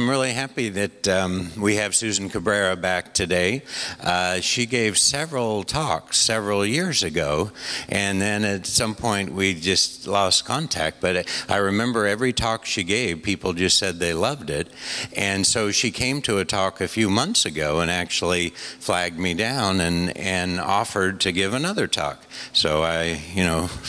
I'm really happy that we have Susan Cabrera back today. She gave several talks several years ago, and then at some point we just lost contact. But I remember every talk she gave, people just said they loved it. And so she came to a talk a few months ago and actually flagged me down and offered to give another talk. So I,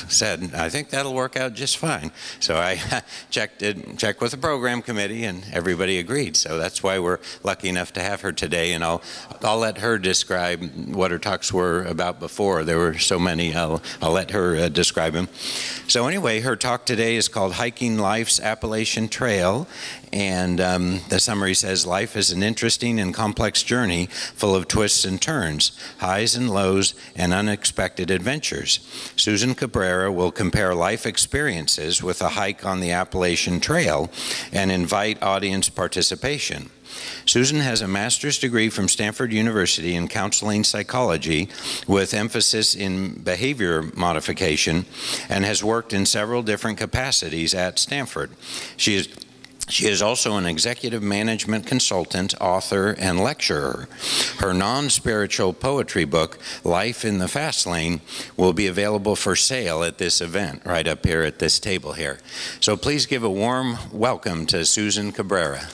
said, I think that'll work out just fine. So I checked with the program committee, and everybody agreed. So that's why we're lucky enough to have her today. And I'll let her describe what her talks were about before. There were so many. I'll let her describe them. So anyway, her talk today is called Hiking Life's Appalachian Trail. And the summary says, life is an interesting and complex journey full of twists and turns, highs and lows, and unexpected adventures. Susan Cabrera will compare life experiences with a hike on the Appalachian Trail and invite audience participation. Susan has a master's degree from Stanford University in counseling psychology with emphasis in behavior modification and has worked in several different capacities at Stanford. She is also an executive management consultant, author, and lecturer. Her non-spiritual poetry book, Life in the Fast Lane, will be available for sale at this event, right up here at this table here. So please give a warm welcome to Susan Cabrera.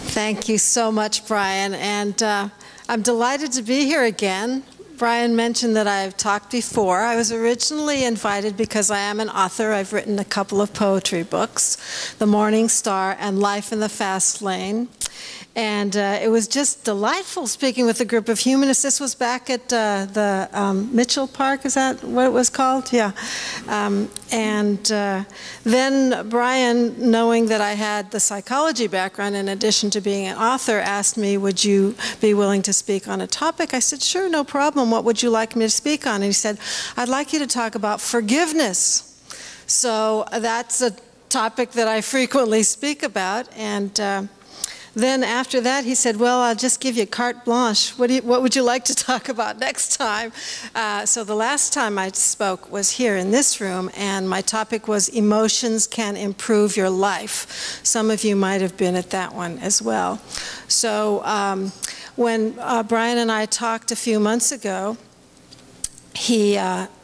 Thank you so much, Brian, and I'm delighted to be here again. Brian mentioned that I've talked before. I was originally invited because I am an author. I've written a couple of poetry books, The Morning Star and Life in the Fast Lane. And it was just delightful speaking with a group of humanists. This was back at the Mitchell Park, is that what it was called? Yeah. Then Brian, knowing that I had the psychology background in addition to being an author, asked me, would you be willing to speak on a topic? I said, sure, no problem. What would you like me to speak on? And he said, I'd like you to talk about forgiveness. So that's a topic that I frequently speak about. And then after that, he said, well, I'll just give you carte blanche. What would you like to talk about next time? So the last time I spoke was here in this room, and my topic was emotions can improve your life. Some of you might have been at that one as well. So when Brian and I talked a few months ago, he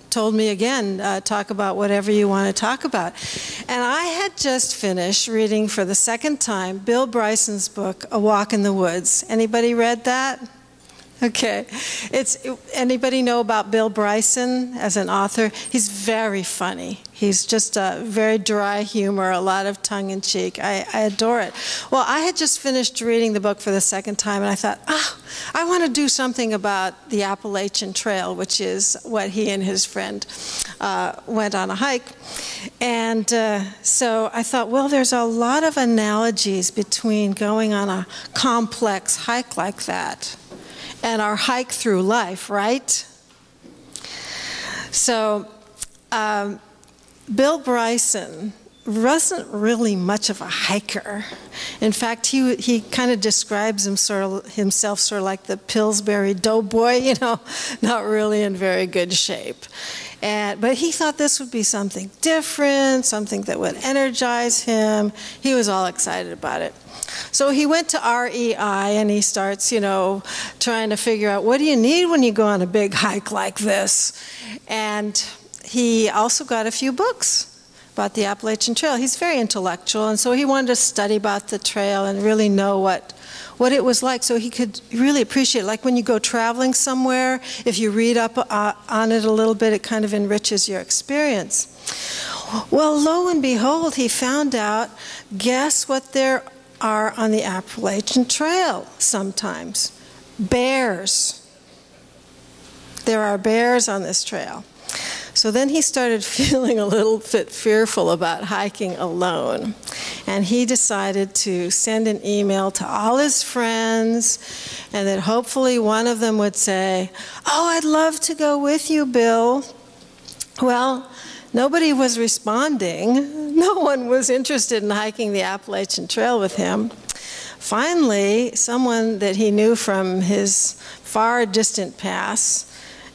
told me again, talk about whatever you want to talk about. And I had just finished reading for the second time Bill Bryson's book, A Walk in the Woods. Anybody read that? Okay. Anybody know about Bill Bryson as an author? He's very funny. He's just a very dry humor, a lot of tongue-in-cheek. I adore it. Well, I had just finished reading the book for the second time, and I thought, I want to do something about the Appalachian Trail, which is what he and his friend went on a hike. And so I thought, well, there's a lot of analogies between going on a complex hike like that and our hike through life, right? So Bill Bryson wasn't really much of a hiker. In fact, he kind of describes himself sort of like the Pillsbury doughboy, not really in very good shape. But he thought this would be something different, something that would energize him. He was all excited about it. So he went to REI and he starts, trying to figure out what do you need when you go on a big hike like this. And he also got a few books about the Appalachian Trail. He's very intellectual, and so he wanted to study about the trail and really know what it was like so he could really appreciate it. Like when you go traveling somewhere, if you read up on it a little bit, it kind of enriches your experience. Well, lo and behold, he found out, guess what there are on the Appalachian Trail sometimes? Bears. There are bears on this trail. So then he started feeling a little bit fearful about hiking alone. And he decided to send an email to all his friends, and that hopefully one of them would say, oh, I'd love to go with you, Bill. Well, nobody was responding. No one was interested in hiking the Appalachian Trail with him. Finally, someone that he knew from his far distant past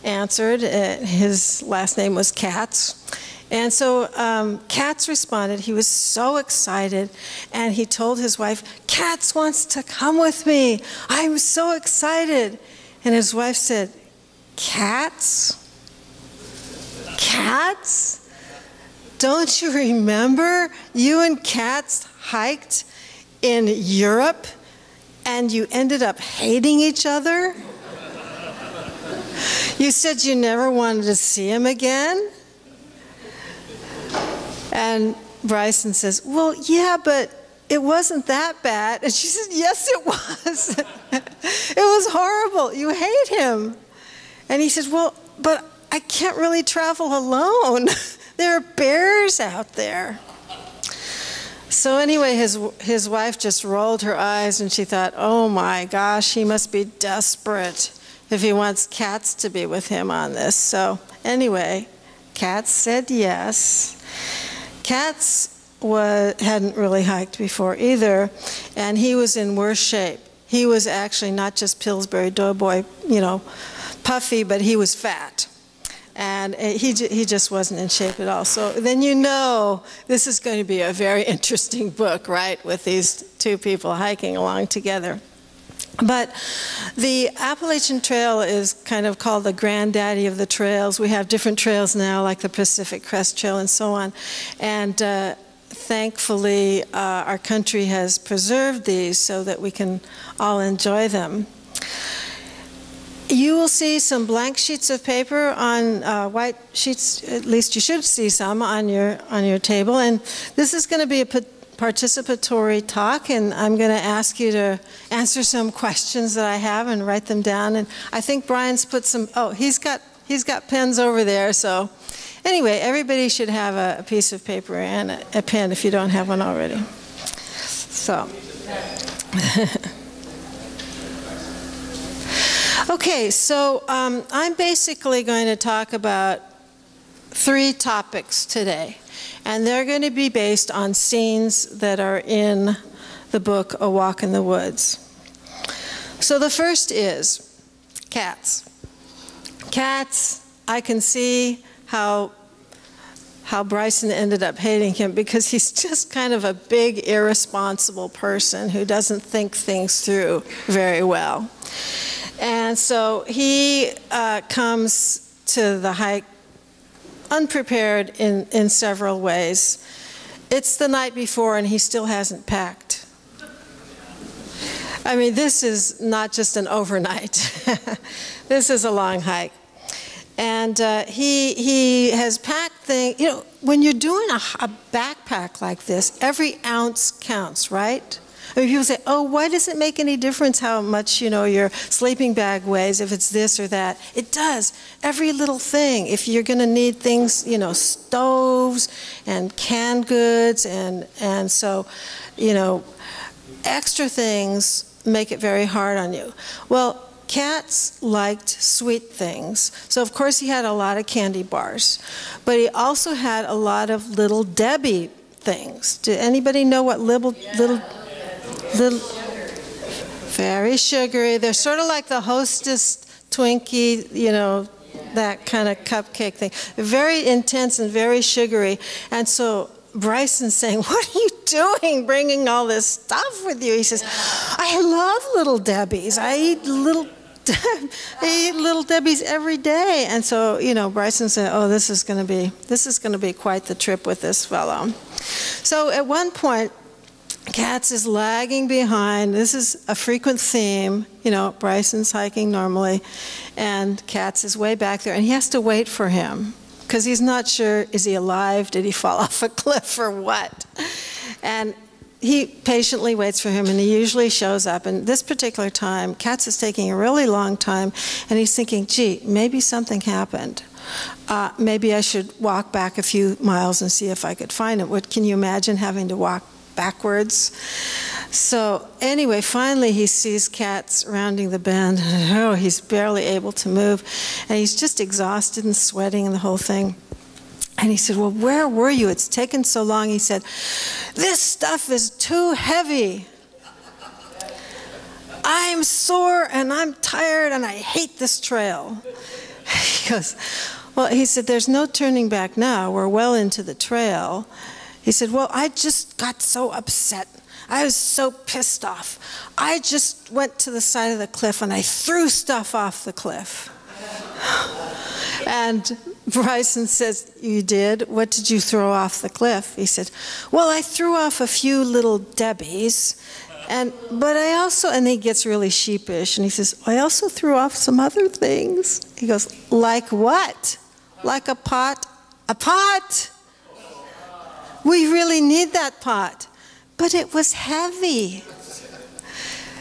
answered. His last name was Katz. And so Katz responded. He was so excited, and he told his wife, "Katz wants to come with me. I'm so excited." And his wife said, "Katz? Katz? Don't you remember you and Katz hiked in Europe and you ended up hating each other? You said you never wanted to see him again?" And Bryson says, "Well, yeah, but it wasn't that bad." And she said, "Yes, it was. It was horrible. You hate him." And he says, "Well, but I can't really travel alone. There are bears out there." So anyway, his wife just rolled her eyes, and she thought, "Oh my gosh, he must be desperate if he wants Katz to be with him on this." So anyway, Katz said yes. Katz hadn't really hiked before either, and he was in worse shape. He was actually not just Pillsbury Doughboy, puffy, but he was fat. And he just wasn't in shape at all. So then this is going to be a very interesting book, right, with these two people hiking along together. But the Appalachian Trail is kind of called the granddaddy of the trails. We have different trails now, like the Pacific Crest Trail and so on. And thankfully, our country has preserved these so that we can all enjoy them. You will see some blank sheets of paper on white sheets, at least you should see some on your table. And this is going to be a participatory talk, and I'm going to ask you to answer some questions that I have and write them down. And I think Brian's put some, he's got pens over there. So anyway, everybody should have a piece of paper and a pen if you don't have one already. So. Okay, so I'm basically going to talk about 3 topics today, and they're going to be based on scenes that are in the book A Walk in the Woods. So the first is Katz. Katz, I can see how Bryson ended up hating him, because he's just kind of a big, irresponsible person who doesn't think things through very well. And so he comes to the hike unprepared in several ways. It's the night before and he still hasn't packed. I mean, this is not just an overnight. This is a long hike. And he has packed things. When you're doing a backpack like this, every ounce counts, right? I mean, people say, "Oh, why does it make any difference how much, your sleeping bag weighs if it's this or that?" It does. Every little thing. If you're going to need things, stoves and canned goods and so, extra things make it very hard on you. Well, Katz liked sweet things. So, of course, he had a lot of candy bars. But he also had a lot of Little Debbie things. Did anybody know what little very sugary. They're sort of like the Hostess Twinkie, that kind of cupcake thing. Very intense and very sugary. And so Bryson's saying, "What are you doing bringing all this stuff with you?" He says, "I love Little Debbie's. I eat Little Debbie's every day." And so, Bryson said, "Oh, this is going to be quite the trip with this fellow." So at one point, Katz is lagging behind. This is a frequent theme. Bryson's hiking normally, and Katz is way back there, and he has to wait for him because he's not sure, is he alive? Did he fall off a cliff or what? And he patiently waits for him, and he usually shows up. And this particular time, Katz is taking a really long time, and he's thinking, "Gee, maybe something happened. Maybe I should walk back a few miles and see if I could find him." Can you imagine having to walk backwards? So anyway, finally he sees Katz rounding the bend. Oh, he's barely able to move, and he's just exhausted and sweating and the whole thing. And he said, "Well, where were you? It's taken so long." He said, "This stuff is too heavy. I'm sore and I'm tired and I hate this trail." He goes, well, he said, there's no turning back now. We're well into the trail. He said, well, I just got so upset. I was so pissed off. I just went to the side of the cliff and I threw stuff off the cliff. And Bryson says, you did? What did you throw off the cliff? He said, well, I threw off a few little Debbies. But I also, and he gets really sheepish, and he says, I also threw off some other things. He goes, like what? Like a pot? A pot! We really need that pot. But it was heavy.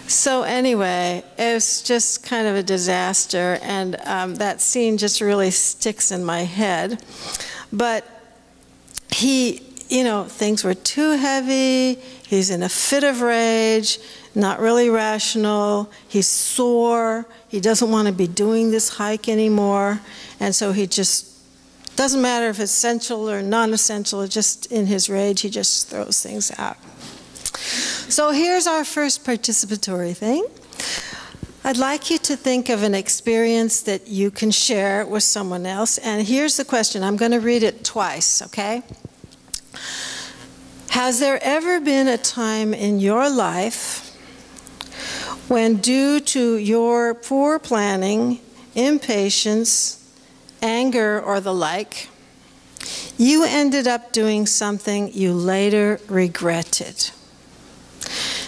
So anyway, it was just kind of a disaster, and that scene just really sticks in my head. But he, you know, things were too heavy, he's in a fit of rage, not really rational, he's sore, he doesn't want to be doing this hike anymore, and so he just, doesn't matter if it's essential or non-essential, just in his rage, he just throws things out. So here's our first participatory thing. I'd like you to think of an experience that you can share with someone else, and here's the question. I'm going to read it twice, okay? Has there ever been a time in your life when, due to your poor planning, impatience, anger, or the like, you ended up doing something you later regretted?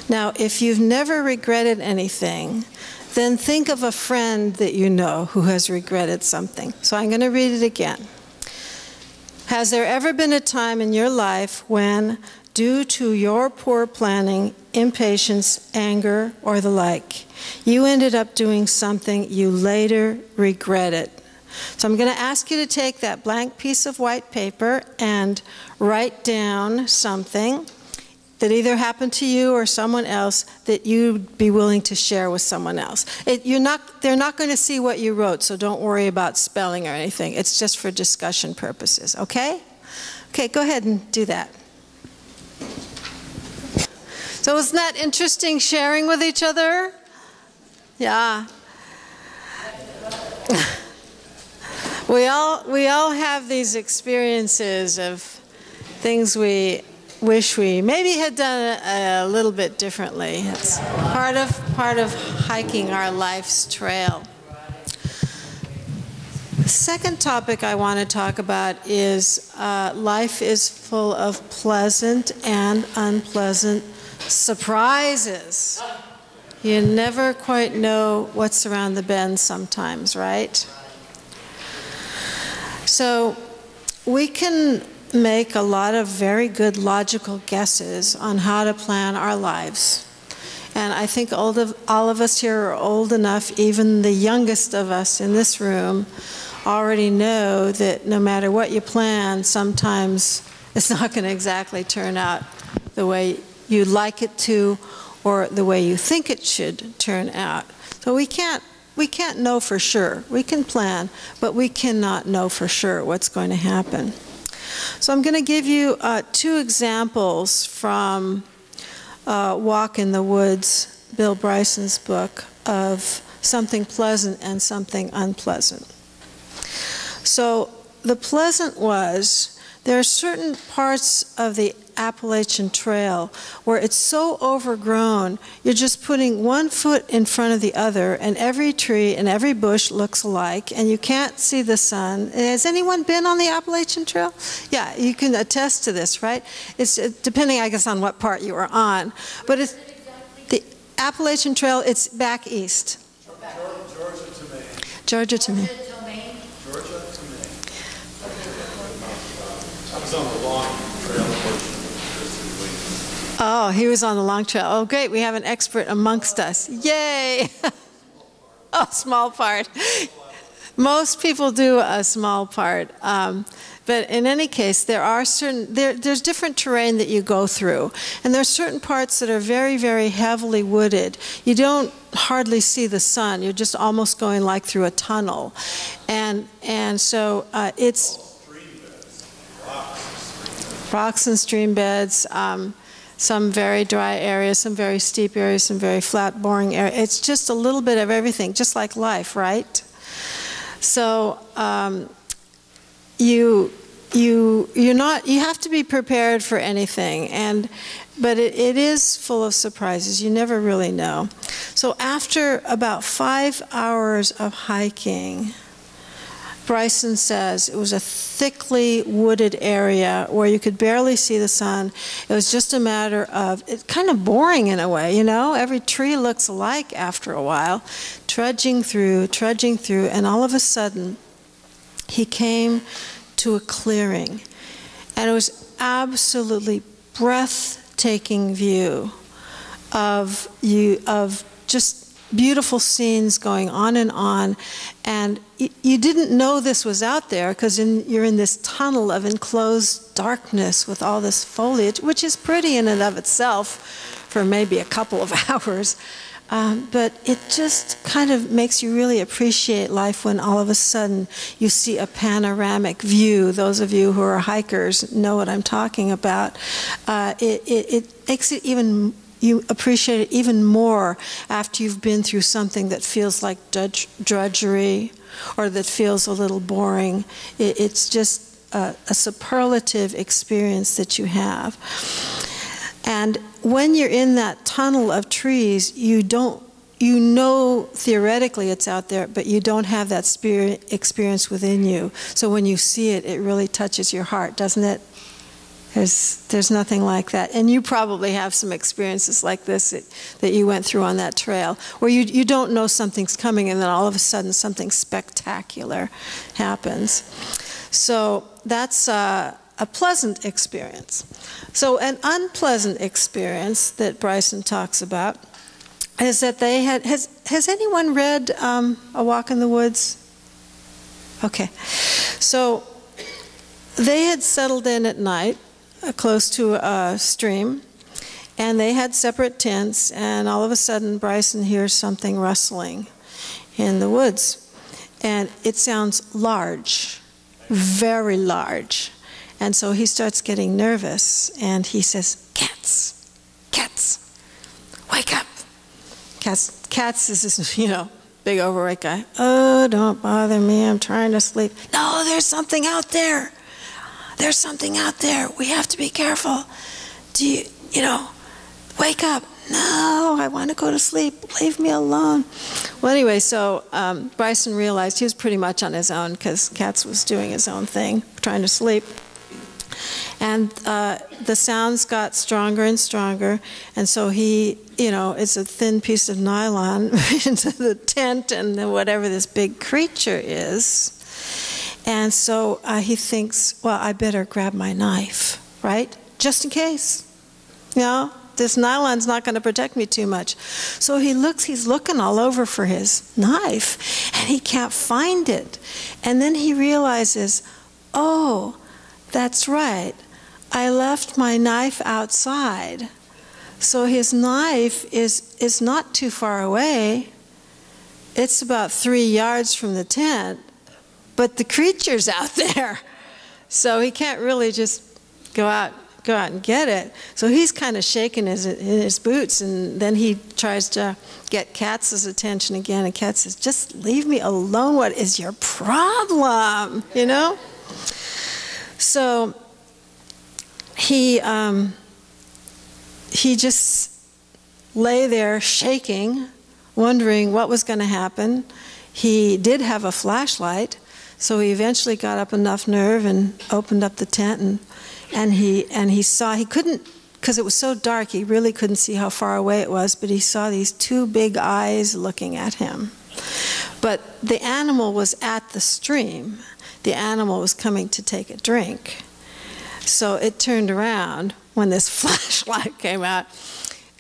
Now, if you've never regretted anything, then think of a friend that you know who has regretted something. So I'm going to read it again. Has there ever been a time in your life when, due to your poor planning, impatience, anger, or the like, you ended up doing something you later regretted? So I'm going to ask you to take that blank piece of white paper and write down something that either happened to you or someone else that you'd be willing to share with someone else. They're not going to see what you wrote, so don't worry about spelling or anything. It's just for discussion purposes, okay? Okay, go ahead and do that. So isn't that interesting, sharing with each other? Yeah. We all have these experiences of things we wish we maybe had done a little bit differently. It's part of hiking our life's trail. The second topic I want to talk about is life is full of pleasant and unpleasant surprises. You never quite know what's around the bend sometimes, right? So we can make a lot of very good logical guesses on how to plan our lives. And I think all of us here are old enough, even the youngest of us in this room, already know that no matter what you plan, sometimes it's not going to exactly turn out the way you'd like it to or the way you think it should turn out. So we can't know for sure. We can plan, but we cannot know for sure what's going to happen. So I'm going to give you two examples from Walk in the Woods, Bill Bryson's book, of something pleasant and something unpleasant. So the pleasant was, there are certain parts of the Appalachian Trail where it's so overgrown, you're just putting one foot in front of the other, and every tree and every bush looks alike, and you can't see the sun. Has anyone been on the Appalachian Trail? Yeah, you can attest to this, right? It's depending, I guess, on what part you were on. But it's the Appalachian Trail, it's back east. Georgia to Maine. Georgia to Maine. I was on the long trail. Oh, he was on the long trail. Oh, great, we have an expert amongst us. Yay! Oh, small part. Most people do a small part. But in any case, there's different terrain that you go through. And there's certain parts that are very, very heavily wooded. You don't hardly see the sun. You're just almost going like through a tunnel. And so it's rocks and stream beds. Some very dry areas, some very steep areas, some very flat, boring areas. It's just a little bit of everything, just like life, right? So you have to be prepared for anything, but it is full of surprises. You never really know. So after about 5 hours of hiking, Bryson says it was a thickly wooded area where you could barely see the sun. It was just a matter of, it's kind of boring in a way, you know? Every tree looks alike after a while, trudging through, and all of a sudden, he came to a clearing. And it was absolutely breathtaking view of just beautiful scenes going on, and you didn't know this was out there because you're in this tunnel of enclosed darkness with all this foliage, which is pretty in and of itself for maybe a couple of hours, but it just kind of makes you really appreciate life when all of a sudden you see a panoramic view. Those of you who are hikers know what I'm talking about. It makes it even, you appreciate it even more after you've been through something that feels like drudgery or that feels a little boring. It's just a superlative experience that you have. And when you're in that tunnel of trees, you know theoretically it's out there, but you don't have that experience within you. So when you see it, it really touches your heart, doesn't it? There's nothing like that. And you probably have some experiences like this that you went through on that trail, where you don't know something's coming and then all of a sudden something spectacular happens. So that's a pleasant experience. So an unpleasant experience that Bryson talks about is that they had, has anyone read A Walk in the Woods? Okay. So they had settled in at night close to a stream, and they had separate tents, and all of a sudden Bryson hears something rustling in the woods, and it sounds large, very large. And so he starts getting nervous, and he says, "Cats, cats, wake up." Cats is this, big overweight guy. "Oh, don't bother me, I'm trying to sleep." "No, there's something out there. There's something out there. We have to be careful. Do wake up." "No, I want to go to sleep. Leave me alone." Well, anyway, so Bryson realized he was pretty much on his own because Katz was doing his own thing, trying to sleep. And the sounds got stronger and stronger, and so he, it's a thin piece of nylon into the tent and whatever this big creature is. And so he thinks, well, I better grab my knife, right? Just in case. This nylon's not going to protect me too much. So he's looking all over for his knife, and he can't find it. And then he realizes, oh, that's right. I left my knife outside. So his knife is not too far away. It's about 3 yards from the tent. But the creature's out there, so he can't really just go out and get it. So he's kind of shaking in his boots, and then he tries to get Katz's attention again, and Katz says, "Just leave me alone. What is your problem?" So he just lay there shaking, wondering what was going to happen. He did have a flashlight. So he eventually got up enough nerve and opened up the tent, and he saw, he couldn't, because it was so dark, he really couldn't see how far away it was, but he saw these two big eyes looking at him. But the animal was at the stream. The animal was coming to take a drink. So it turned around when this flashlight came out,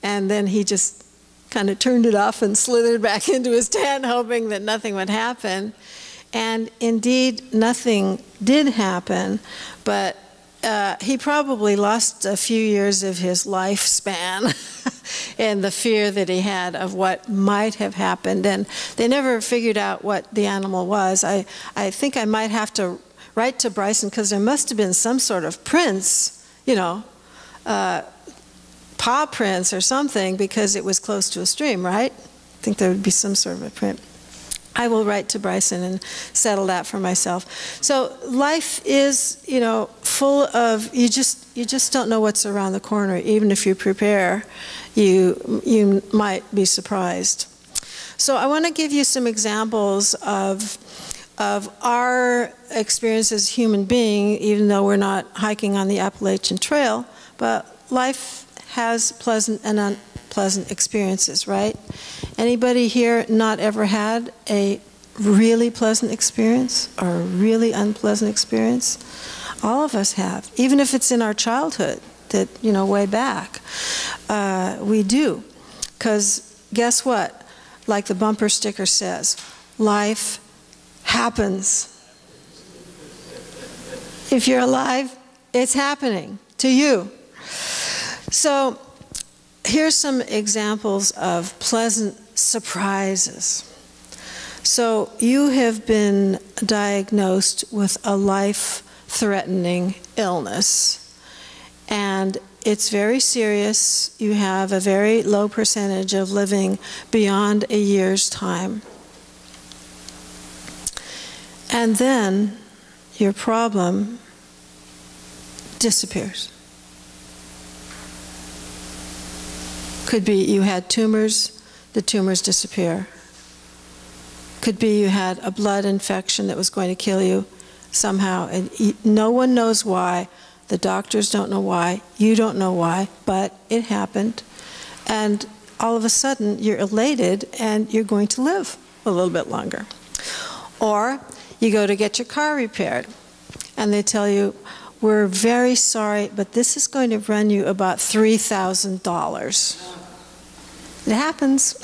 and then he just kind of turned it off and slithered back into his tent, hoping that nothing would happen. And indeed, nothing did happen, but he probably lost a few years of his lifespan in the fear that he had of what might have happened. And they never figured out what the animal was. I think I might have to write to Bryson, because there must have been some sort of prints, paw prints or something, because it was close to a stream, right? I think there would be some sort of a print. I will write to Bryson and settle that for myself. So life is, you know, full of, you just don't know what's around the corner. Even if you prepare, you might be surprised. So I want to give you some examples of our experience as human being, even though we're not hiking on the Appalachian Trail, but life has pleasant and unpleasant experiences, right? Anybody here not ever had a really pleasant experience or a really unpleasant experience? All of us have, even if it's in our childhood, that, you know, way back. We do, because guess what? Like the bumper sticker says, life happens. If you're alive, it's happening to you. So here's some examples of pleasant surprises. So you have been diagnosed with a life-threatening illness, and it's very serious. You have a very low percentage of living beyond a year's time. And then your problem disappears. Could be you had tumors, the tumors disappear. Could be you had a blood infection that was going to kill you somehow, and no one knows why. The doctors don't know why, you don't know why, but it happened. And all of a sudden, you're elated and you're going to live a little bit longer. Or you go to get your car repaired, and they tell you, we're very sorry, but this is going to run you about $3,000. It happens.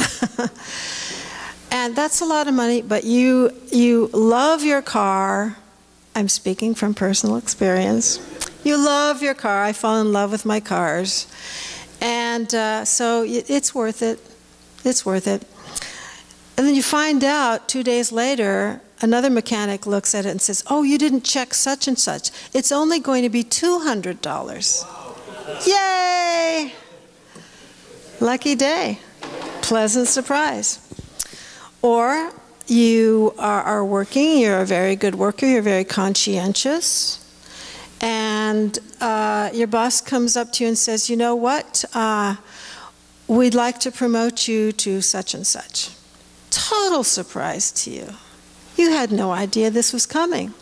And that's a lot of money, but you love your car. I'm speaking from personal experience. You love your car. I fall in love with my cars. And so it's worth it. It's worth it. And then you find out 2 days later, another mechanic looks at it and says, oh, you didn't check such and such. It's only going to be $200. Wow. Yay! Lucky day. Pleasant surprise. Or you are working, you're a very good worker, you're very conscientious, and your boss comes up to you and says, you know what, we'd like to promote you to such and such. Total surprise to you. You had no idea this was coming.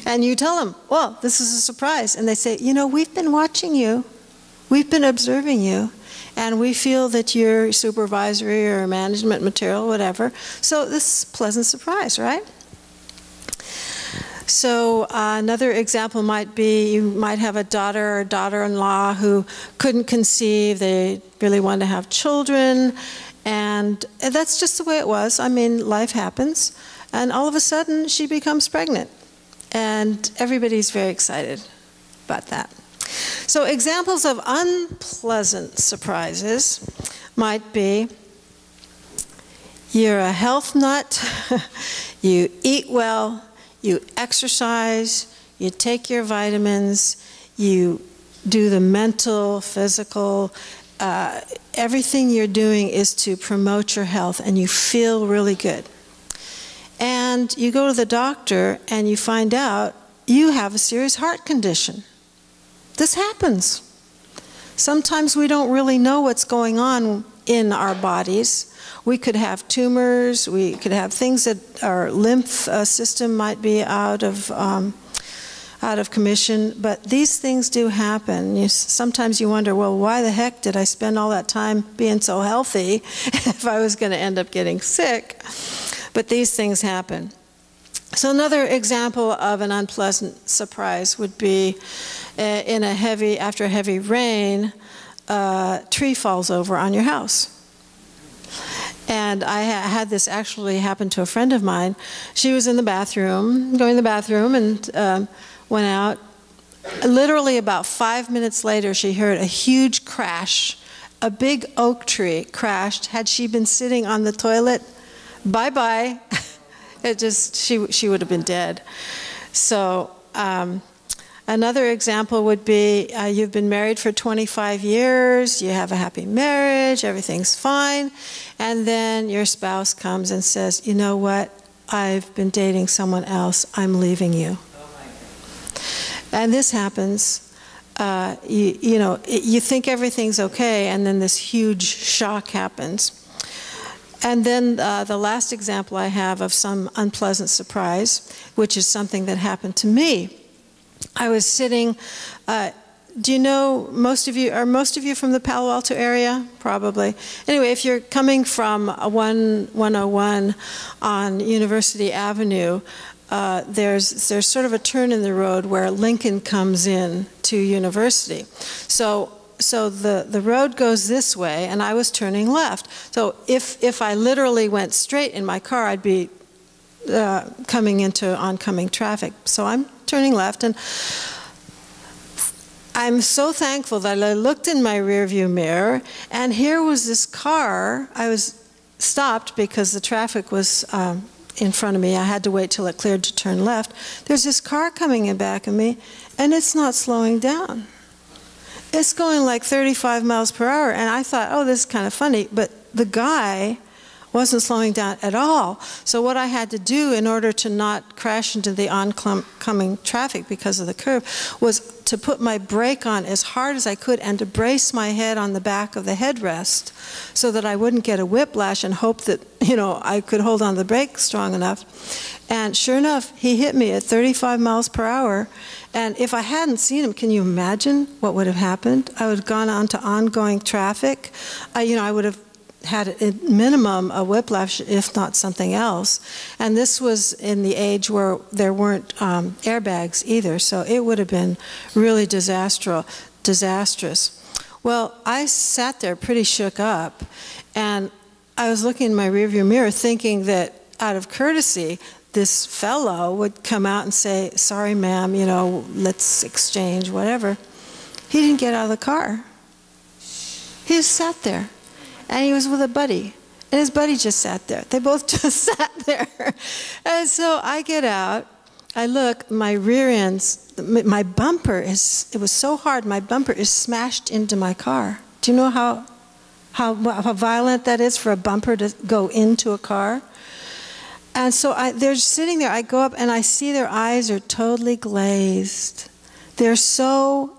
And you tell them, well, this is a surprise. And they say, you know, we've been watching you. We've been observing you. And we feel that you're supervisory or management material, whatever. So this is a pleasant surprise, right? So another example might be you might have a daughter or daughter-in-law who couldn't conceive. They really wanted to have children. And that's just the way it was. I mean, life happens. And all of a sudden, she becomes pregnant. And everybody's very excited about that. So examples of unpleasant surprises might be you're a health nut, you eat well, you exercise, you take your vitamins, you do the mental, physical, everything you're doing is to promote your health and you feel really good. And you go to the doctor and you find out you have a serious heart condition. This happens. Sometimes we don't really know what's going on in our bodies. We could have tumors, we could have things that our lymph system might be out of commission, but these things do happen. Sometimes you wonder, well, why the heck did I spend all that time being so healthy if I was going to end up getting sick? But these things happen. So another example of an unpleasant surprise would be after a heavy rain, a tree falls over on your house. And I had this actually happen to a friend of mine. She was in the bathroom, going to the bathroom, and went out. Literally about 5 minutes later, she heard a huge crash. A big oak tree crashed. Had she been sitting on the toilet, bye-bye. She would have been dead. So another example would be you've been married for 25 years, you have a happy marriage, everything's fine, and then your spouse comes and says, you know what, I've been dating someone else, I'm leaving you. And this happens. You think everything's okay, and then this huge shock happens. And then the last example I have of some unpleasant surprise, which is something that happened to me. I was sitting, do you know, are most of you from the Palo Alto area? Probably. Anyway, if you're coming from 101 on University Avenue, there's sort of a turn in the road where Lincoln comes in to University. So the road goes this way, and I was turning left. So if I literally went straight in my car, I'd be coming into oncoming traffic. So I'm turning left, and I'm so thankful that I looked in my rearview mirror, and here was this car. I was stopped because the traffic was in front of me. I had to wait till it cleared to turn left. There's this car coming in back of me, and it's not slowing down. It's going like 35 miles per hour, and I thought, oh, this is kind of funny, but the guy wasn't slowing down at all. So what I had to do in order to not crash into the oncoming traffic because of the curve was to put my brake on as hard as I could and to brace my head on the back of the headrest so that I wouldn't get a whiplash, and hope that, I could hold on the brake strong enough. And sure enough, he hit me at 35 miles per hour. And if I hadn't seen him, can you imagine what would have happened? I would have gone on to ongoing traffic. I would have had at minimum a whiplash, if not something else. And this was in the age where there weren't airbags either, so it would have been really disastrous. Well, I sat there pretty shook up, and I was looking in my rearview mirror thinking that out of courtesy, this fellow would come out and say, sorry, ma'am, let's exchange, whatever. He didn't get out of the car. He just sat there. And he was with a buddy. And his buddy just sat there. They both just sat there. And so I get out. I look, my rear ends, my bumper it was so hard, my bumper is smashed into my car. Do you know how violent that is for a bumper to go into a ar? And so they're sitting there. I go up and I see their eyes are totally glazed. They're so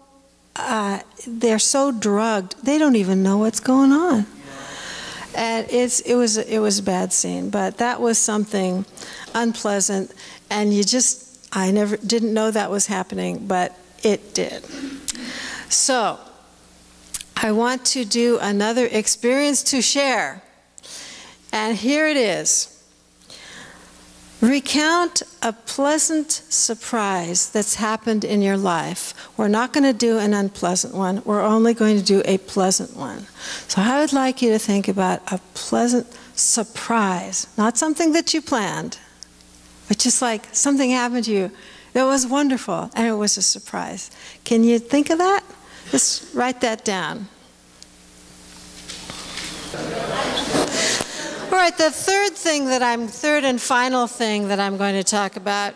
drugged. They don't even know what's going on. And it was a bad scene, but that was something unpleasant, and I didn't know that was happening, but it did. So I want to do another experience to share, and here it is. Recount a pleasant surprise that's happened in your life. We're not going to do an unpleasant one. We're only going to do a pleasant one. So I would like you to think about a pleasant surprise, not something that you planned, but just like something happened to you that was wonderful and it was a surprise. Can you think of that? Just write that down. All right, the third and final thing that I'm going to talk about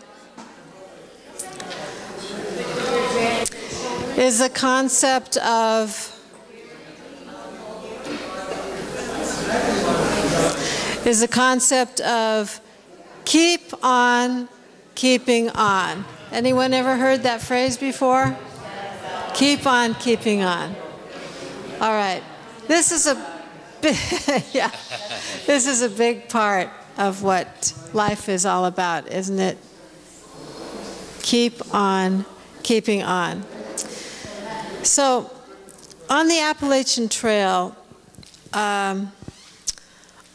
is the concept of keep on keeping on. Anyone ever heard that phrase before? Keep on keeping on. All right, this is a yeah, this is a big part of what life is all about, isn't it? Keep on keeping on. So, on the Appalachian Trail, a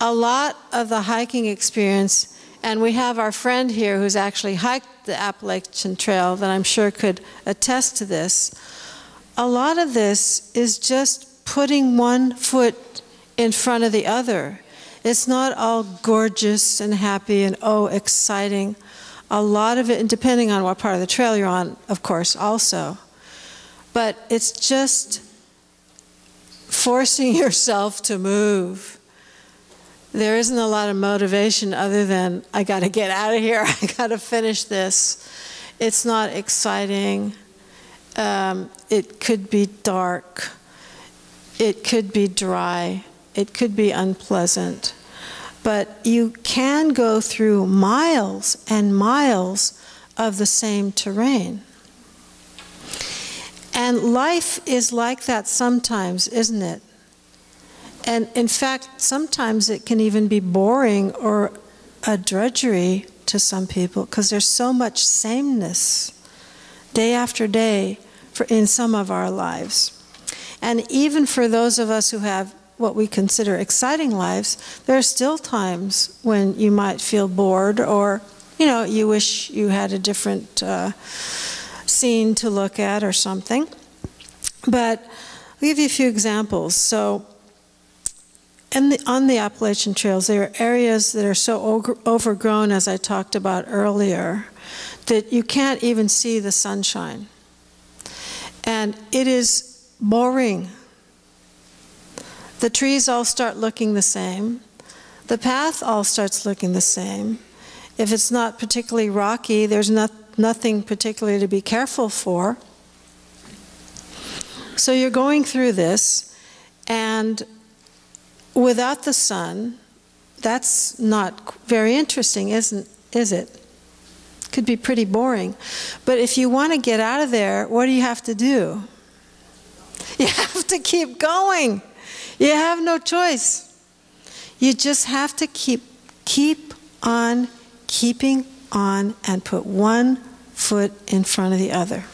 lot of the hiking experience, and we have our friend here who's actually hiked the Appalachian Trail that I'm sure could attest to this. A lot of this is just putting one foot in front of the other. It's not all gorgeous and happy and exciting. A lot of it, and depending on what part of the trail you're on, of course, also. But it's just forcing yourself to move. There isn't a lot of motivation other than, I got to get out of here, I got to finish this. It's not exciting. It could be dark. It could be dry. It could be unpleasant. but you can go through miles and miles of the same terrain. And life is like that sometimes, isn't it? And in fact, sometimes it can even be boring or a drudgery to some people because there's so much sameness day after day in some of our lives. And even for those of us who have what we consider exciting lives, there are still times when you might feel bored, or you wish you had a different scene to look at or something. But I'll give you a few examples. So on the Appalachian Trails, there are areas that are so overgrown, as I talked about earlier, that you can't even see the sunshine. And it is boring. The trees all start looking the same. The path all starts looking the same. If it's not particularly rocky, there's nothing particularly to be careful for. So you're going through this, and without the sun, that's not very interesting, is it? Could be pretty boring. But if you want to get out of there, what do you have to do? You have to keep going. You have no choice. You just have to keep on keeping on and put one foot in front of the other.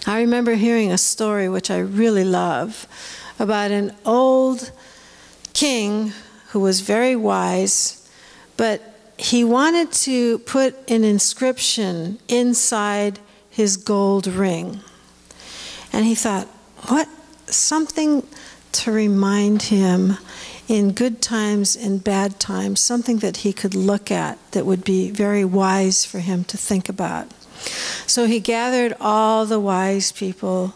I remember hearing a story, which I really love, about an old king who was very wise, but he wanted to put an inscription inside his gold ring. And he thought, something to remind him in good times and bad times, something that he could look at that would be very wise for him to think about. So he gathered all the wise people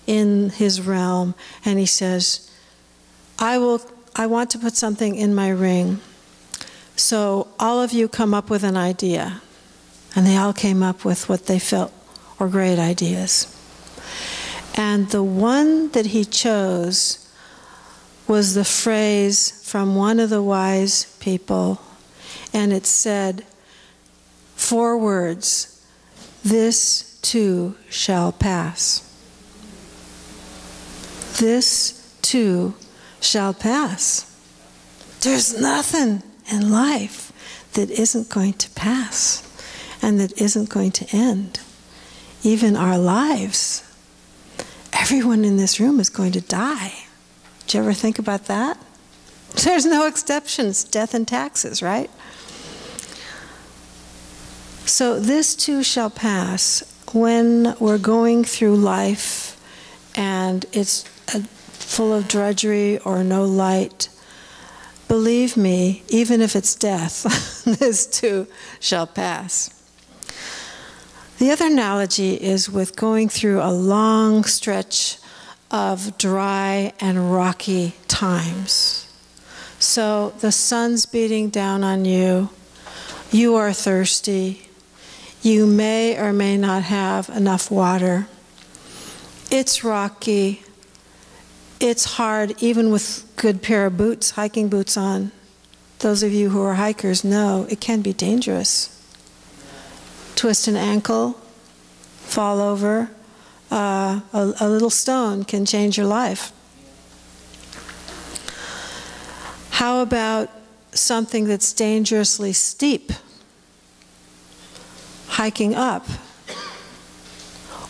in his realm, and he says, I want to put something in my ring. So all of you come up with an idea. And they all came up with what they felt were great ideas. And the one that he chose was the phrase from one of the wise people, and it said 4 words, "This too shall pass." This too shall pass. There's nothing in life that isn't going to pass and that isn't going to end. Even our lives. Everyone in this room is going to die. Did you ever think about that? There's no exceptions, death and taxes, right? So this too shall pass. When we're going through life and it's full of drudgery or no light, believe me, even if it's death, this too shall pass. The other analogy is with going through a long stretch of dry and rocky times. So the sun's beating down on you, you are thirsty, you may or may not have enough water, it's rocky, it's hard even with a good pair of boots, hiking boots on. Those of you who are hikers know it can be dangerous. Twist an ankle, fall over, a little stone can change your life. How about something that's dangerously steep? Hiking up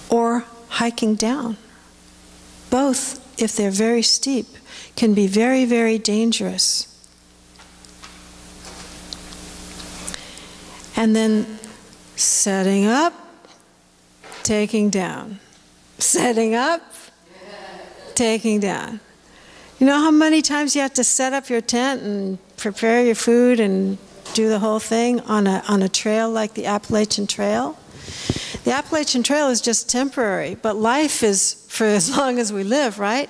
or hiking down. Both, if they're very steep, can be very, very dangerous. And then setting up, taking down. Setting up, taking down. You know how many times you have to set up your tent and prepare your food and do the whole thing on a trail like the Appalachian Trail? The Appalachian Trail is just temporary, but life is for as long as we live, right?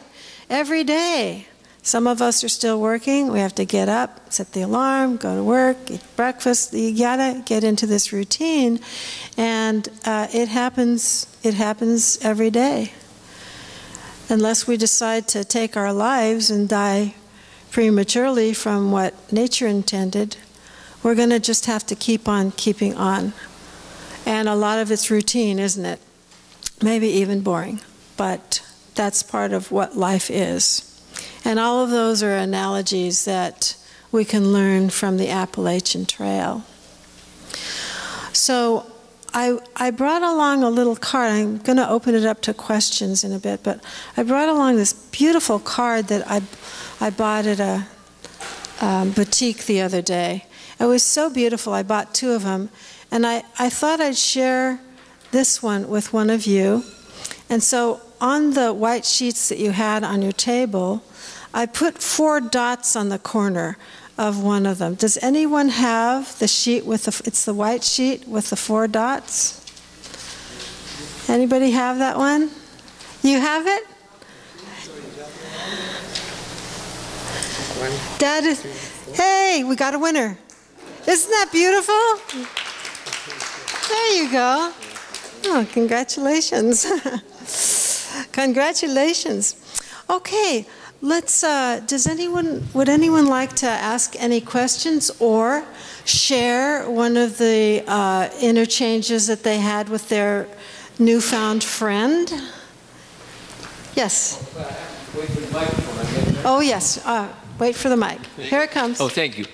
Every day. Some of us are still working. We have to get up, set the alarm, go to work, eat breakfast. You gotta get into this routine, and it happens every day. Unless we decide to take our lives and die prematurely from what nature intended, we're going to just have to keep on keeping on. And a lot of it's routine, isn't it? Maybe even boring, but that's part of what life is. And all of those are analogies that we can learn from the Appalachian Trail. So I brought along a little card. I'm going to open it up to questions in a bit, but I brought along this beautiful card that I bought at a boutique the other day. It was so beautiful, I bought 2 of them, and I thought I'd share this one with one of you. And so on the white sheets that you had on your table, I put 4 dots on the corner of one of them. Does anyone have the sheet with it's the white sheet with the 4 dots? Anybody have that one? You have it? Dad is, hey, we got a winner. Isn't that beautiful? There you go. Oh, congratulations. Congratulations. Okay, let's, would anyone like to ask any questions or share one of the interchanges that they had with their newfound friend? Yes. Oh, yes. Wait for the mic. Here it comes. Oh, thank you.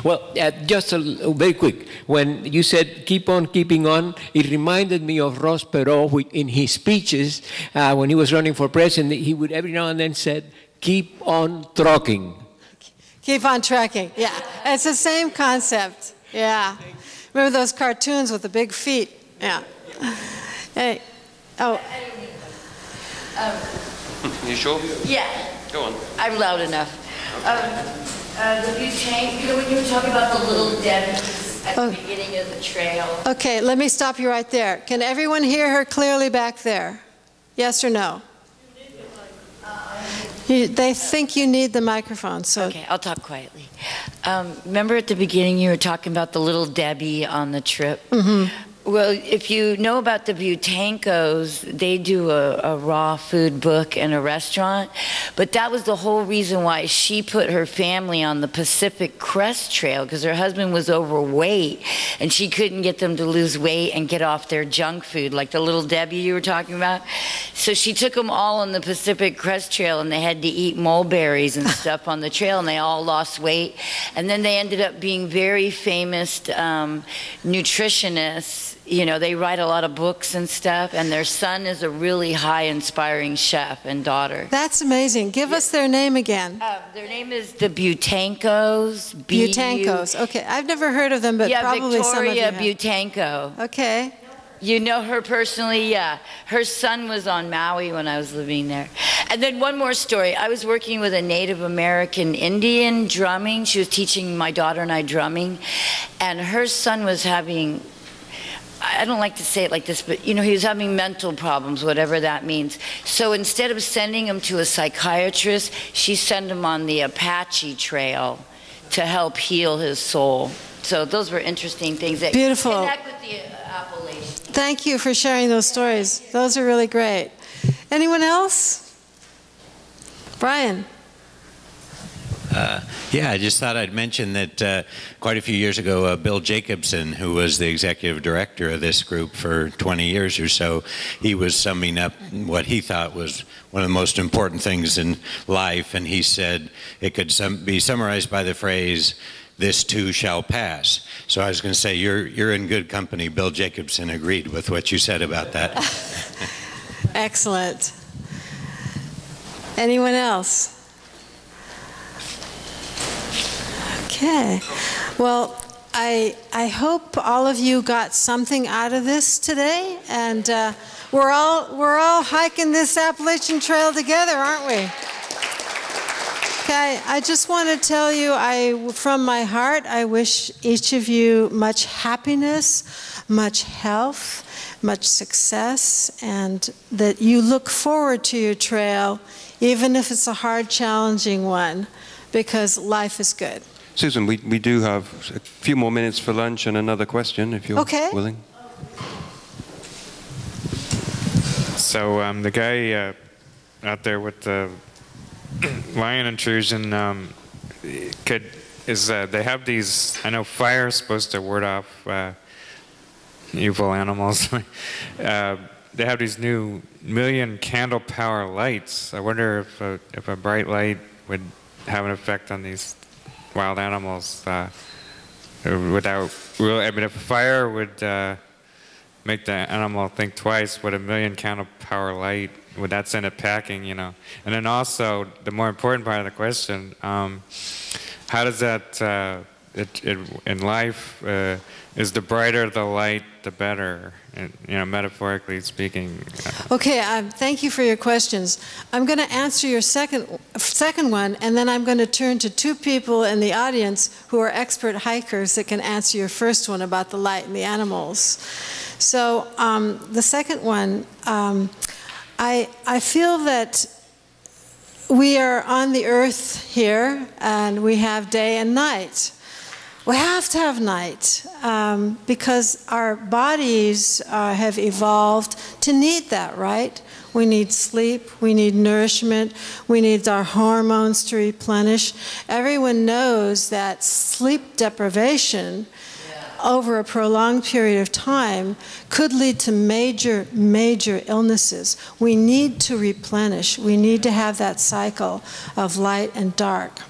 Well, just very quick. When you said keep on keeping on, it reminded me of Ross Perot in his speeches when he was running for president. He would every now and then said, keep on trucking. Keep on trucking. Yeah. It's the same concept. Yeah. Remember those cartoons with the big feet? Yeah. Hey. Oh. You sure? Yeah. Go on. I'm loud enough. The butane, you know, when you were talking about the little Debbie's at the beginning of the trail. Okay, let me stop you right there. Can everyone hear her clearly back there? Yes or no? They think you need the microphone, so. Okay, I'll talk quietly. Remember at the beginning you were talking about the little Debbie on the trip? Mm-hmm. Well, if you know about the Butankos, they do a raw food book and a restaurant, but that was the whole reason why she put her family on the Pacific Crest Trail, because her husband was overweight and she couldn't get them to lose weight and get off their junk food, like the little Debbie you were talking about. So she took them all on the Pacific Crest Trail and they had to eat mulberries and stuff on the trail, and they all lost weight. And then they ended up being very famous nutritionists. You know, they write a lot of books and stuff, and their son is a really high inspiring chef and daughter. That's amazing. Give us their name again. Their name is the Butankos. Butankos. Okay, I've never heard of them, but probably some of you have. Victoria Butanko. Okay. You know her personally? Yeah. Her son was on Maui when I was living there. And then one more story. I was working with a Native American Indian drumming. She was teaching my daughter and I drumming, and her son was having, I don't like to say it like this, but you know, he was having mental problems, whatever that means. So instead of sending him to a psychiatrist, she sent him on the Apache Trail to help heal his soul. So those were interesting things that beautiful. Connect with the Appalachian. Thank you for sharing those stories. Those are really great. Anyone else? Brian. Yeah, I just thought I'd mention that quite a few years ago, Bill Jacobson, who was the executive director of this group for 20 years or so, he was summing up what he thought was one of the most important things in life, and he said it could be summarized by the phrase, "This too shall pass." So I was going to say, you're in good company. Bill Jacobson agreed with what you said about that. Excellent. Anyone else? Okay. Well, I hope all of you got something out of this today, and we're all hiking this Appalachian Trail together, aren't we? Okay. I just want to tell you, from my heart, I wish each of you much happiness, much health, much success, and that you look forward to your trail, even if it's a hard, challenging one, because life is good. Susan, we do have a few more minutes for lunch and another question, if you're willing. So the guy out there with the lion intrusion, they have these, I know fire is supposed to ward off evil animals. They have these new million candle power lights. I wonder if a bright light would have an effect on these wild animals without real, I mean, if fire would make the animal think twice, would a million candle power light, would that send it packing, you know? And then also, the more important part of the question, how does that, in life, is the brighter the light, the better, you know, metaphorically speaking? Okay, thank you for your questions. I'm going to answer your second one, and then I'm going to turn to two people in the audience who are expert hikers that can answer your first one about the light and the animals. So the second one, I feel that we are on the earth here, and we have day and night. We have to have night because our bodies have evolved to need that, right? We need sleep, we need nourishment, we need our hormones to replenish. Everyone knows that sleep deprivation over a prolonged period of time could lead to major, major illnesses. We need to replenish. We need to have that cycle of light and dark.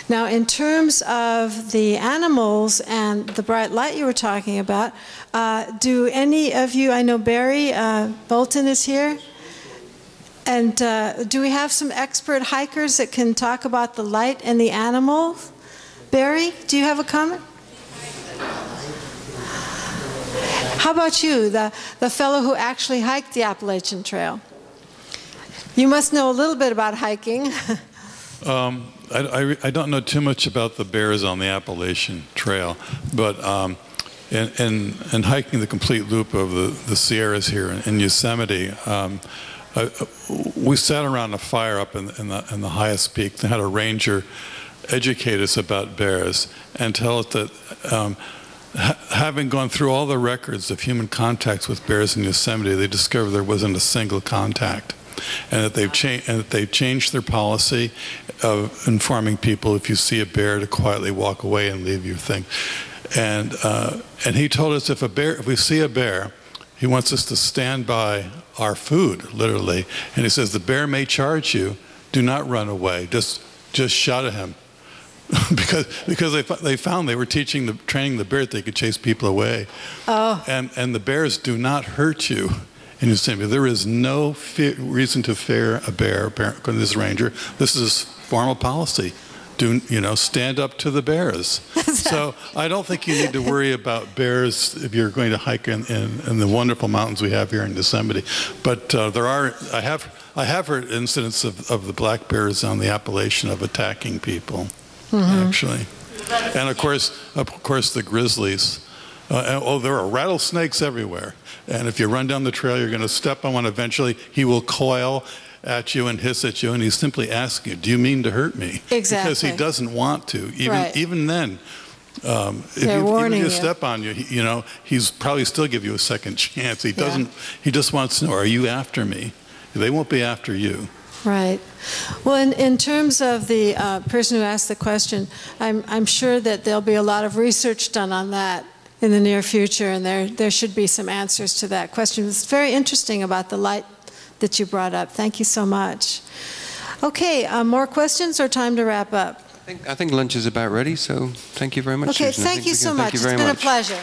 Now, in terms of the animals and the bright light you were talking about, do any of you, I know Barry Bolton is here, and do we have some expert hikers that can talk about the light and the animals? Barry, do you have a comment? How about you, the fellow who actually hiked the Appalachian Trail? You must know a little bit about hiking. I don't know too much about the bears on the Appalachian Trail, but in hiking the complete loop of the Sierras here in Yosemite, we sat around a fire up in the highest peak. They had a ranger educate us about bears and tell us that having gone through all the records of human contacts with bears in Yosemite, they discovered there wasn't a single contact. And that they've changed their policy of informing people if you see a bear to quietly walk away and leave your thing. And he told us if we see a bear, he wants us to stand by our food, literally. And he says the bear may charge you, do not run away, just shout at him. because they found they were training the bear that they could chase people away. Oh. And the bears do not hurt you. In Yosemite, there is no reason to fear a bear, according to this ranger. This is formal policy. Stand up to the bears. So I don't think you need to worry about bears if you're going to hike in the wonderful mountains we have here in Yosemite. But I have heard incidents of the black bears on the Appalachian of attacking people, actually, and of course the grizzlies. There are rattlesnakes everywhere. And if you run down the trail, you're going to step on one eventually. He will coil at you and hiss at you, and he's simply asking you, do you mean to hurt me? Exactly. Because he doesn't want to. Even then, if you step on you, he's probably still give you a second chance. He doesn't. He just wants to know, are you after me? They won't be after you. Right. Well, in terms of the person who asked the question, I'm sure that there'll be a lot of research done on that in the near future, and there should be some answers to that question. It's very interesting about the light that you brought up. Thank you so much. Okay, more questions or time to wrap up? I think lunch is about ready, so thank you very much. Okay, Susan. thank you so much. It's been a pleasure.